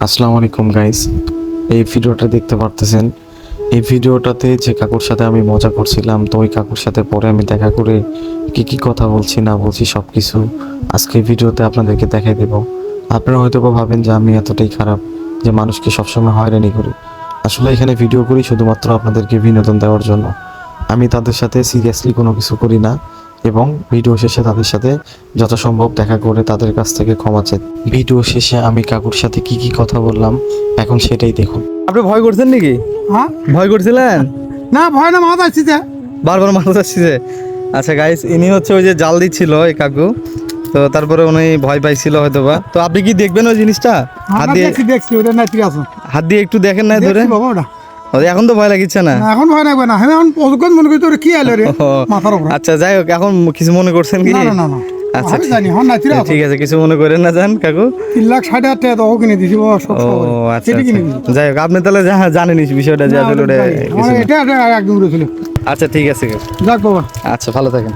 আসসালামু আলাইকুম গাইস, এই ভিডিওটা দেখতে পারতেছেন। এই ভিডিওটাতে যে কাকুর সাথে আমি মজা করছিলাম, তো ওই কাকুর সাথে পরে আমি দেখা করে কি কি কথা বলছি না বলছি সব কিছু আজকে ভিডিওতে আপনাদেরকে দেখাই দেব। আপনারা হয়তো বা ভাবেন যে আমি এতটাই খারাপ যে মানুষকে সবসময় হয়রানি করি। আসলে এখানে ভিডিও করি শুধুমাত্র আপনাদেরকে বিনোদন দেওয়ার জন্য। আমি তাদের সাথে সিরিয়াসলি কোনো কিছু করি না এবং ভিডিও শেষে তাদের সাথে যথাসম্ভব দেখা করে তাদের কাছ থেকে ক্ষমা চাই। ভিডিও শেষে আমি কাকুর সাথে কি কি কথা বললাম এখন সেটাই দেখুন। আপনি ভয় করছেন নাকি? হ্যাঁ ভয় করছিলেন? না ভয় না মাথা আসছি যে বারবার মাথা যাচ্ছে। আচ্ছা গাইস, ইনি হচ্ছে ওই যে জাল দিচ্ছিল এই কাকু, তো তারপরে উনি ভয় পাইছিল হয়তোবা। তো আপনি কি দেখবেন ওই জিনিসটা? হাত দিয়ে দেখছি ওটা না ঠিক আছে হাত দিয়ে একটু দেখেন না ধরে। দেখছি বাবা ওটা এখন তো ভয় লাগিচ্ছে না? না, এখন ভয় লাগবে না। আমি এখন পদকন মনে করি তোর কি আলো রে ও, মাথার উপরে। আচ্ছা যাই হোক, এখন কিছু মনে করছেন কি? না না না না আচ্ছা আমি জানি এখন নাচি রে ঠিক আছে, কিছু মনে করেন না যান কাকু। 3,60,000 টাকা তো ও কিনে দিছি বাবা সব ও সব আচ্ছা সেটা কিনে দিছি। আচ্ছা। যাই হোক, আপনি তাহলে জানেন বিষয়টা যে আসলে ওটা কিছু না। এটা একদম উড়েছিল। আচ্ছা ঠিক আছে কাকু। যাক বাবা। আচ্ছা ভালো থাকেন।